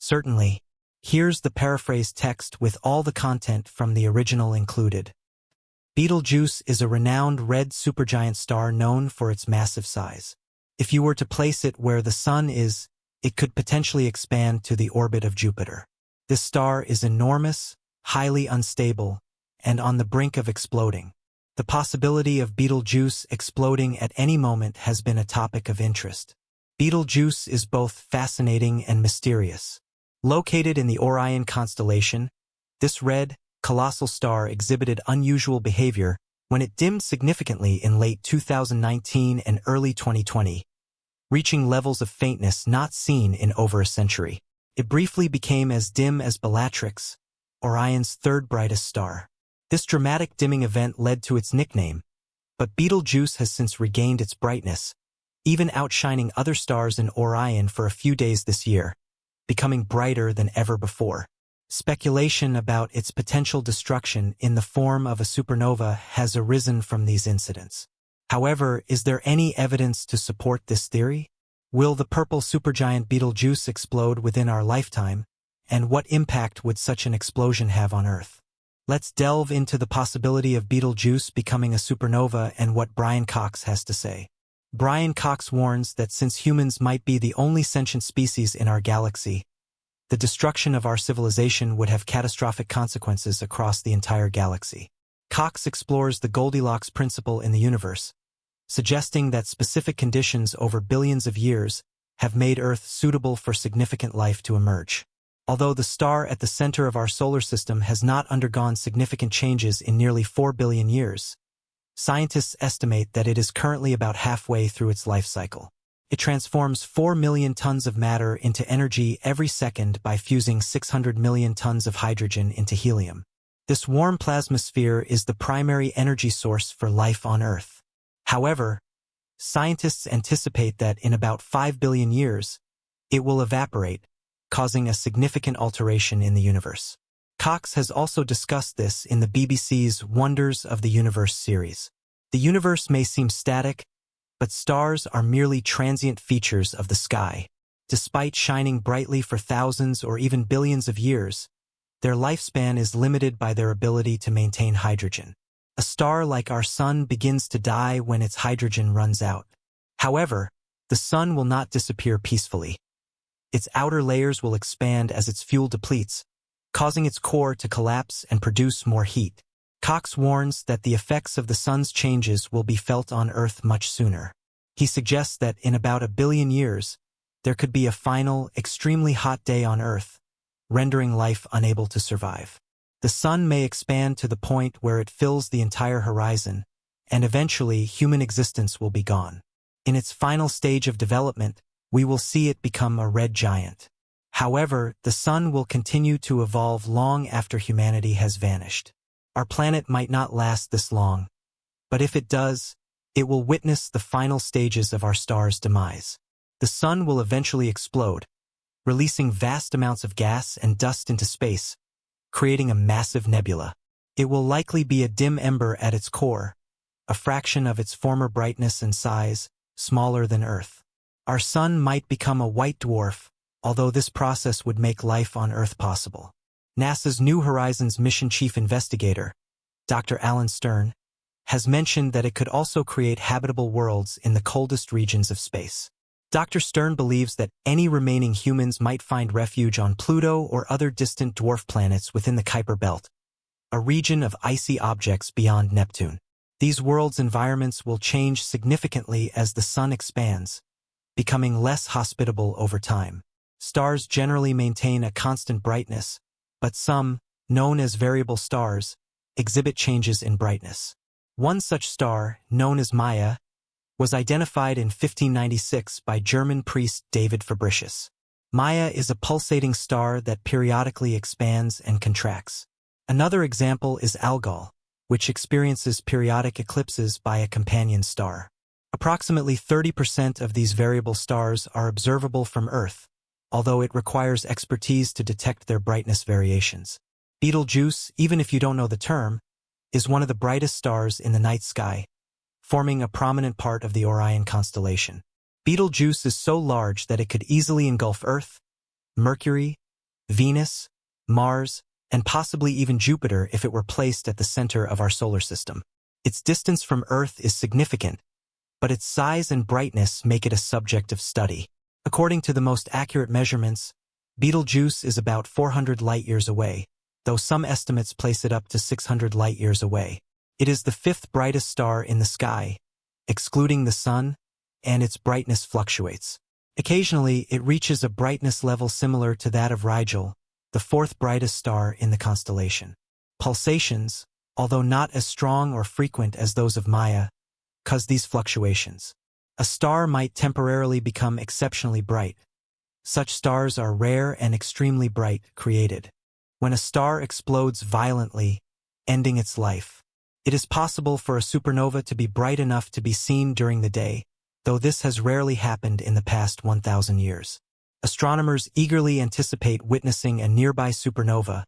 Certainly. Here's the paraphrased text with all the content from the original included. Betelgeuse is a renowned red supergiant star known for its massive size. If you were to place it where the Sun is, it could potentially expand to the orbit of Jupiter. This star is enormous, highly unstable, and on the brink of exploding. The possibility of Betelgeuse exploding at any moment has been a topic of interest. Betelgeuse is both fascinating and mysterious. Located in the Orion constellation, this red, colossal star exhibited unusual behavior when it dimmed significantly in late 2019 and early 2020, reaching levels of faintness not seen in over a century. It briefly became as dim as Bellatrix, Orion's third brightest star. This dramatic dimming event led to its nickname, but Betelgeuse has since regained its brightness, even outshining other stars in Orion for a few days this year, becoming brighter than ever before. Speculation about its potential destruction in the form of a supernova has arisen from these incidents. However, is there any evidence to support this theory? Will the purple supergiant Betelgeuse explode within our lifetime, and what impact would such an explosion have on Earth? Let's delve into the possibility of Betelgeuse becoming a supernova and what Brian Cox has to say. Brian Cox warns that since humans might be the only sentient species in our galaxy, the destruction of our civilization would have catastrophic consequences across the entire galaxy. Cox explores the Goldilocks principle in the universe, suggesting that specific conditions over billions of years have made Earth suitable for significant life to emerge. Although the star at the center of our solar system has not undergone significant changes in nearly 4 billion years, scientists estimate that it is currently about halfway through its life cycle. It transforms 4 million tons of matter into energy every second by fusing 600 million tons of hydrogen into helium. This warm plasmasphere is the primary energy source for life on Earth. However, scientists anticipate that in about 5 billion years, it will evaporate, causing a significant alteration in the universe. Cox has also discussed this in the BBC's Wonders of the Universe series. The universe may seem static, but stars are merely transient features of the sky. Despite shining brightly for thousands or even billions of years, their lifespan is limited by their ability to maintain hydrogen. A star like our Sun begins to die when its hydrogen runs out. However, the Sun will not disappear peacefully. Its outer layers will expand as its fuel depletes, causing its core to collapse and produce more heat. Cox warns that the effects of the Sun's changes will be felt on Earth much sooner. He suggests that in about 1 billion years, there could be a final, extremely hot day on Earth, rendering life unable to survive. The Sun may expand to the point where it fills the entire horizon, and eventually human existence will be gone. In its final stage of development, we will see it become a red giant. However, the Sun will continue to evolve long after humanity has vanished. Our planet might not last this long, but if it does, it will witness the final stages of our star's demise. The Sun will eventually explode, releasing vast amounts of gas and dust into space, creating a massive nebula. It will likely be a dim ember at its core, a fraction of its former brightness and size, smaller than Earth. Our Sun might become a white dwarf, although this process would make life on Earth possible. NASA's New Horizons mission chief investigator, Dr. Alan Stern, has mentioned that it could also create habitable worlds in the coldest regions of space. Dr. Stern believes that any remaining humans might find refuge on Pluto or other distant dwarf planets within the Kuiper Belt, a region of icy objects beyond Neptune. These worlds' environments will change significantly as the Sun expands, becoming less hospitable over time. Stars generally maintain a constant brightness, but some, known as variable stars, exhibit changes in brightness. One such star, known as Maya, was identified in 1596 by German priest David Fabricius. Maya is a pulsating star that periodically expands and contracts. Another example is Algol, which experiences periodic eclipses by a companion star. Approximately 30% of these variable stars are observable from Earth, although it requires expertise to detect their brightness variations. Betelgeuse, even if you don't know the term, is one of the brightest stars in the night sky, forming a prominent part of the Orion constellation. Betelgeuse is so large that it could easily engulf Earth, Mercury, Venus, Mars, and possibly even Jupiter if it were placed at the center of our solar system. Its distance from Earth is significant, but its size and brightness make it a subject of study. According to the most accurate measurements, Betelgeuse is about 400 light-years away, though some estimates place it up to 600 light-years away. It is the fifth brightest star in the sky, excluding the Sun, and its brightness fluctuates. Occasionally, it reaches a brightness level similar to that of Rigel, the fourth brightest star in the constellation. Pulsations, although not as strong or frequent as those of Maya, cause these fluctuations. A star might temporarily become exceptionally bright. Such stars are rare and extremely bright, created when a star explodes violently, ending its life. It is possible for a supernova to be bright enough to be seen during the day, though this has rarely happened in the past 1,000 years. Astronomers eagerly anticipate witnessing a nearby supernova,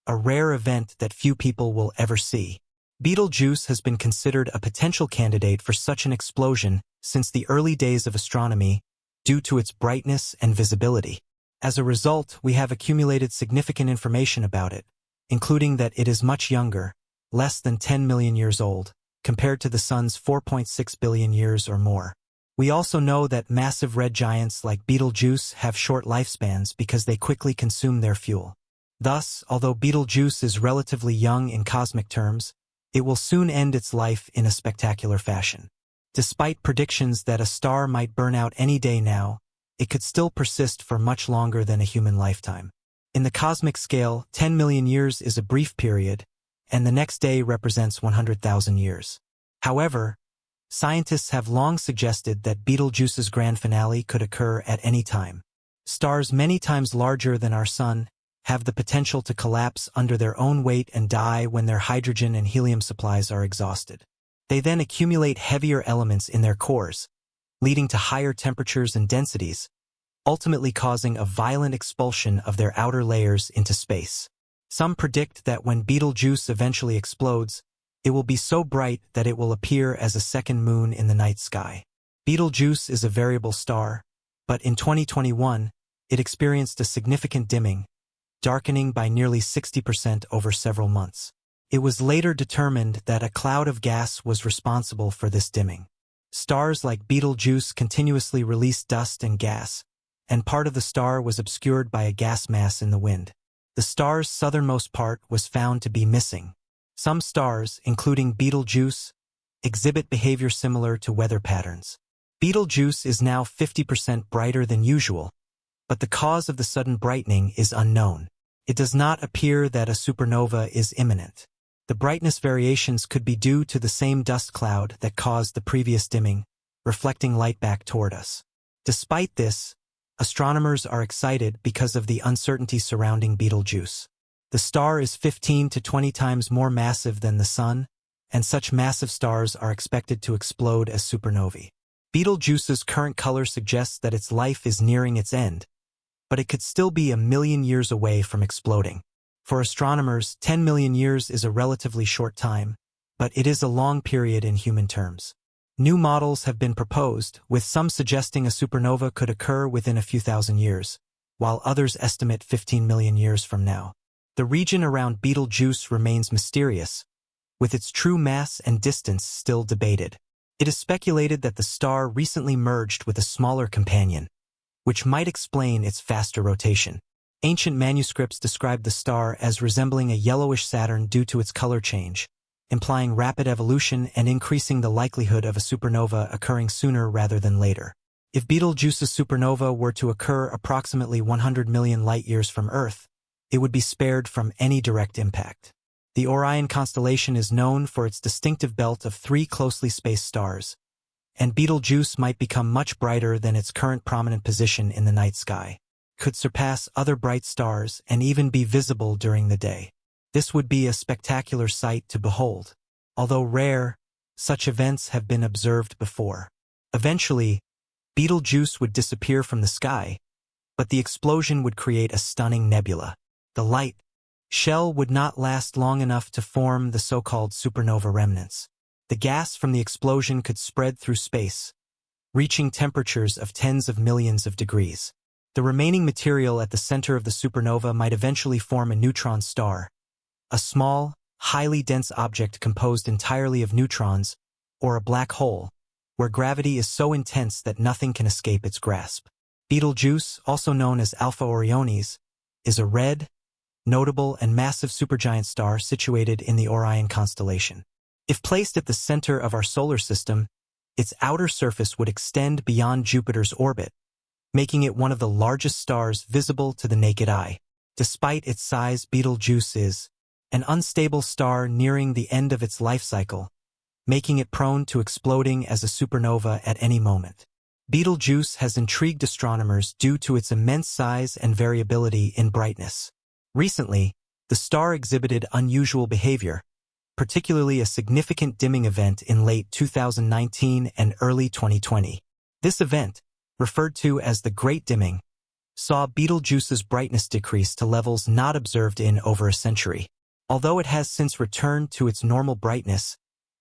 a rare event that few people will ever see. Betelgeuse has been considered a potential candidate for such an explosion since the early days of astronomy due to its brightness and visibility. As a result, we have accumulated significant information about it, including that it is much younger, less than 10 million years old, compared to the Sun's 4.6 billion years or more. We also know that massive red giants like Betelgeuse have short lifespans because they quickly consume their fuel. Thus, although Betelgeuse is relatively young in cosmic terms, it will soon end its life in a spectacular fashion. Despite predictions that a star might burn out any day now, it could still persist for much longer than a human lifetime. In the cosmic scale, 10 million years is a brief period, and the next day represents 100,000 years. However, scientists have long suggested that Betelgeuse's grand finale could occur at any time. Stars many times larger than our Sun have the potential to collapse under their own weight and die when their hydrogen and helium supplies are exhausted. They then accumulate heavier elements in their cores, leading to higher temperatures and densities, ultimately causing a violent expulsion of their outer layers into space. Some predict that when Betelgeuse eventually explodes, it will be so bright that it will appear as a second moon in the night sky. Betelgeuse is a variable star, but in 2021, it experienced a significant dimming, darkening by nearly 60% over several months. It was later determined that a cloud of gas was responsible for this dimming. Stars like Betelgeuse continuously release dust and gas, and part of the star was obscured by a gas mass in the wind. The star's southernmost part was found to be missing. Some stars, including Betelgeuse, exhibit behavior similar to weather patterns. Betelgeuse is now 50% brighter than usual, but the cause of the sudden brightening is unknown. It does not appear that a supernova is imminent. The brightness variations could be due to the same dust cloud that caused the previous dimming, reflecting light back toward us. Despite this, astronomers are excited because of the uncertainty surrounding Betelgeuse. The star is 15 to 20 times more massive than the Sun, and such massive stars are expected to explode as supernovae. Betelgeuse's current color suggests that its life is nearing its end, but it could still be a million years away from exploding. For astronomers, 10 million years is a relatively short time, but it is a long period in human terms. New models have been proposed, with some suggesting a supernova could occur within a few thousand years, while others estimate 15 million years from now. The region around Betelgeuse remains mysterious, with its true mass and distance still debated. It is speculated that the star recently merged with a smaller companion, which might explain its faster rotation. Ancient manuscripts describe the star as resembling a yellowish Saturn due to its color change, implying rapid evolution and increasing the likelihood of a supernova occurring sooner rather than later. If Betelgeuse's supernova were to occur approximately 100 million light-years from Earth, it would be spared from any direct impact. The Orion constellation is known for its distinctive belt of 3 closely spaced stars, and Betelgeuse might become much brighter than its current prominent position in the night sky, could surpass other bright stars and even be visible during the day. This would be a spectacular sight to behold. Although rare, such events have been observed before. Eventually, Betelgeuse would disappear from the sky, but the explosion would create a stunning nebula. The light shell would not last long enough to form the so-called supernova remnants. The gas from the explosion could spread through space, reaching temperatures of tens of millions of degrees. The remaining material at the center of the supernova might eventually form a neutron star, a small, highly dense object composed entirely of neutrons, or a black hole, where gravity is so intense that nothing can escape its grasp. Betelgeuse, also known as Alpha Orionis, is a red, notable and massive supergiant star situated in the Orion constellation. If placed at the center of our solar system, its outer surface would extend beyond Jupiter's orbit, making it one of the largest stars visible to the naked eye. Despite its size, Betelgeuse is an unstable star nearing the end of its life cycle, making it prone to exploding as a supernova at any moment. Betelgeuse has intrigued astronomers due to its immense size and variability in brightness. Recently, the star exhibited unusual behavior, particularly a significant dimming event in late 2019 and early 2020. This event, referred to as the Great Dimming, saw Betelgeuse's brightness decrease to levels not observed in over a century. Although it has since returned to its normal brightness,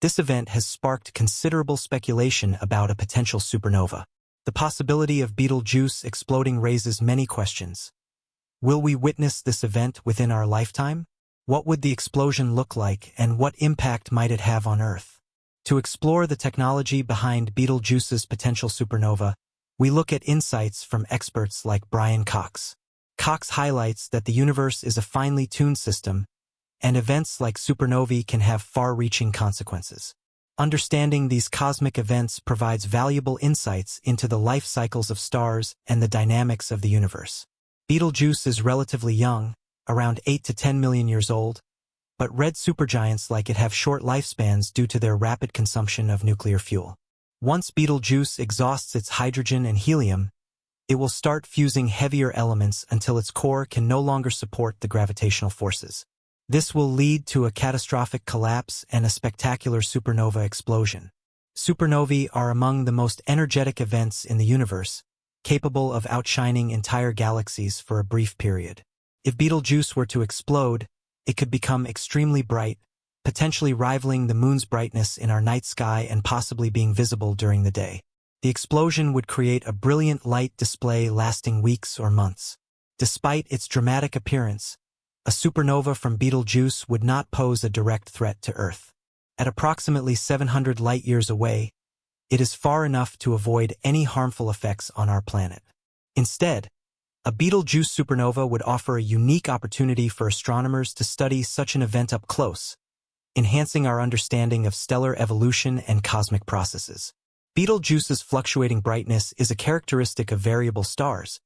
this event has sparked considerable speculation about a potential supernova. The possibility of Betelgeuse exploding raises many questions. Will we witness this event within our lifetime? What would the explosion look like, and what impact might it have on Earth? To explore the technology behind Betelgeuse's potential supernova, we look at insights from experts like Brian Cox. Cox highlights that the universe is a finely tuned system, and events like supernovae can have far-reaching consequences. Understanding these cosmic events provides valuable insights into the life cycles of stars and the dynamics of the universe. Betelgeuse is relatively young, around 8 to 10 million years old, but red supergiants like it have short lifespans due to their rapid consumption of nuclear fuel. Once Betelgeuse exhausts its hydrogen and helium, it will start fusing heavier elements until its core can no longer support the gravitational forces. This will lead to a catastrophic collapse and a spectacular supernova explosion. Supernovae are among the most energetic events in the universe, capable of outshining entire galaxies for a brief period. If Betelgeuse were to explode, it could become extremely bright, potentially rivaling the moon's brightness in our night sky and possibly being visible during the day. The explosion would create a brilliant light display lasting weeks or months. Despite its dramatic appearance, a supernova from Betelgeuse would not pose a direct threat to Earth. At approximately 700 light-years away, it is far enough to avoid any harmful effects on our planet. Instead, a Betelgeuse supernova would offer a unique opportunity for astronomers to study such an event up close, enhancing our understanding of stellar evolution and cosmic processes. Betelgeuse's fluctuating brightness is a characteristic of variable stars,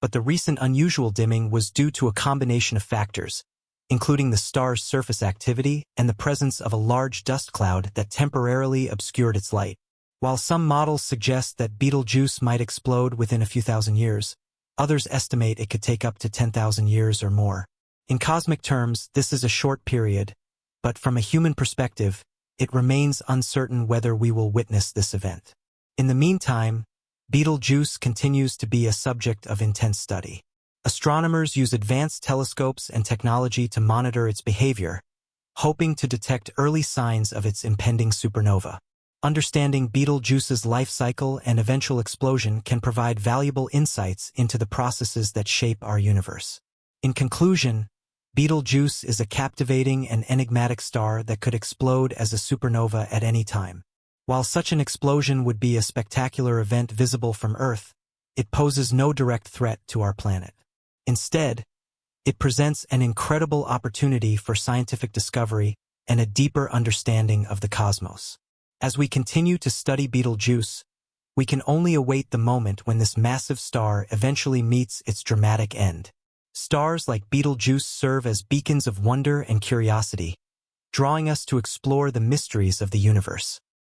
but the recent unusual dimming was due to a combination of factors, including the star's surface activity and the presence of a large dust cloud that temporarily obscured its light. While some models suggest that Betelgeuse might explode within a few thousand years, others estimate it could take up to 10,000 years or more. In cosmic terms, this is a short period, but from a human perspective, it remains uncertain whether we will witness this event. In the meantime, Betelgeuse continues to be a subject of intense study. Astronomers use advanced telescopes and technology to monitor its behavior, hoping to detect early signs of its impending supernova. Understanding Betelgeuse's life cycle and eventual explosion can provide valuable insights into the processes that shape our universe. In conclusion, Betelgeuse is a captivating and enigmatic star that could explode as a supernova at any time. While such an explosion would be a spectacular event visible from Earth, it poses no direct threat to our planet. Instead, it presents an incredible opportunity for scientific discovery and a deeper understanding of the cosmos. As we continue to study Betelgeuse, we can only await the moment when this massive star eventually meets its dramatic end. Stars like Betelgeuse serve as beacons of wonder and curiosity, drawing us to explore the mysteries of the universe.